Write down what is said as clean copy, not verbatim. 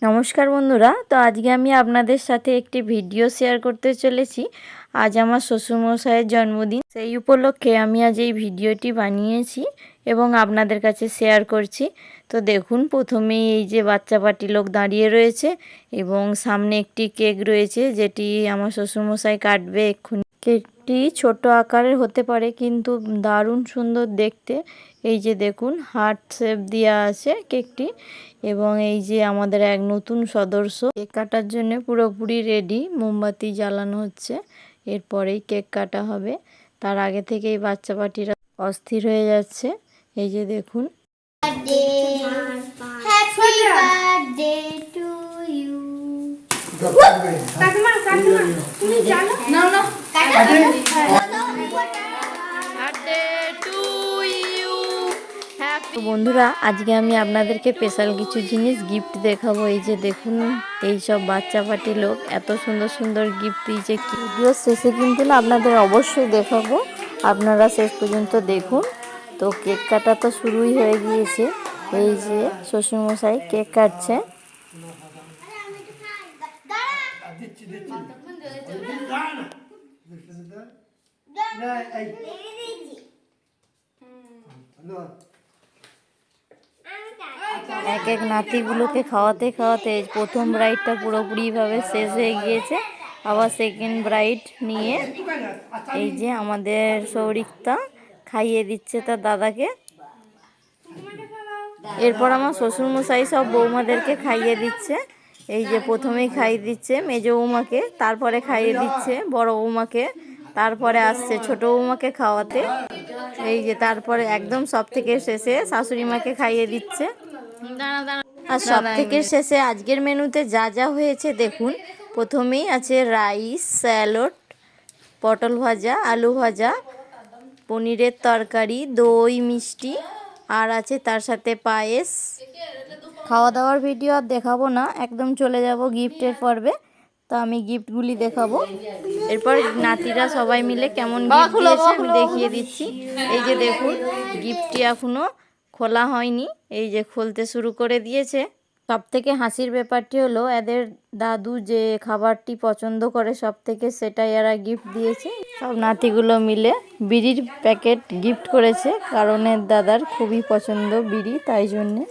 নমস্কার বন্ধুরা, তো আজকে আমি আপনাদের সাথে একটি ভিডিও শেয়ার করতে চলেছি। আজ আমার শ্বশুরমশাইয়ের জন্মদিন, সেই উপলক্ষে আমি আজ এই ভিডিওটি বানিয়েছি এবং আপনাদের কাছে শেয়ার করছি। তো দেখুন, প্রথমেই এই যে বাচ্চা পার্টি লোক দাঁড়িয়ে রয়েছে এবং সামনে একটি কেক রয়েছে যেটি আমার শ্বশুরমশাই কাটবে এক্ষুনি। কেকটি ছোট আকারের হতে পারে কিন্তু দারুণ সুন্দর দেখতে। এই যে দেখুন, হার্ট শেপ দেওয়া আছে কেকটি এবং এই যে আমাদের এক নতুন সদস্য কেক কাটার জন্য পুরোপুরি রেডি। মোমবাতি জ্বালানো হচ্ছে, এরপরেই কেক কাটা হবে। তার আগে থেকেই বাচ্চা পার্টিরা অস্থির হয়ে যাচ্ছে। এই যে দেখুন, তো বন্ধুরা, আজকে আমি আপনাদেরকে স্পেশাল কিছু জিনিস গিফট দেখাবো। এই যে দেখুন, এই সব বাচ্চা পার্টি লোক এত সুন্দর সুন্দর গিফট দিয়েছে। ভিডিও শেষে কিন্তু না আপনাদের অবশ্যই দেখাবো, আপনারা শেষ পর্যন্ত দেখুন। তো কেক কাটা তো শুরুই হয়ে গিয়েছে। এই যে শ্বশুরমশাই কেক কাটছে। এক এক নাতিগুলোকে খাওয়াতে খাওয়াতে প্রথম ব্রাইডটা পুরোপুরিভাবে শেষ হয়ে গিয়েছে। আবার সেকেন্ড ব্রাইড নিয়ে এই যে আমাদের সৌরিকতা খাইয়ে দিচ্ছে তার দাদাকে। এরপর আমার শ্বশুরমশাই সব বৌমাদেরকে খাইয়ে দিচ্ছে। এই যে প্রথমেই খাইয়ে দিচ্ছে মেজ বৌমাকে, তারপরে খাইয়ে দিচ্ছে বড় বৌমাকে, তারপরে আসছে ছোট বৌমাকে খাওয়াতে। এই যে তারপরে একদম সব থেকে শেষে শাশুড়ি মাকে খাইয়ে দিচ্ছে। আর সব থেকে শেষে আজকের মেনুতে যা যা হয়েছে দেখুন। প্রথমেই আছে রাইস, স্যালাড, পটল ভাজা, আলু ভাজা, পনিরের তরকারি, দই, মিষ্টি, আর আছে তার সাথে পায়েস। খাওয়া দাওয়ার ভিডিও আর দেখাবো না, একদম চলে যাব গিফটের পর্বে। তো আমি গিফটগুলি দেখাবো। এরপর নাতিরা সবাই মিলে কেমন গিফট দিয়েছে আমি দেখিয়ে দিচ্ছি। এই যে দেখুন, গিফটটি এখনো খোলা হয়নি, এই যে খুলতে শুরু করে দিয়েছে। সব থেকে হাসির ব্যাপারটি হলো এদের দাদু যে খাবারটি পছন্দ করে সব থেকে, সেটাই এরা গিফট দিয়েছে। সব নাতিগুলো মিলে বিড়ির প্যাকেট গিফট করেছে, কারণ এর দাদার খুবই পছন্দ বিড়ি, তাই জন্যে।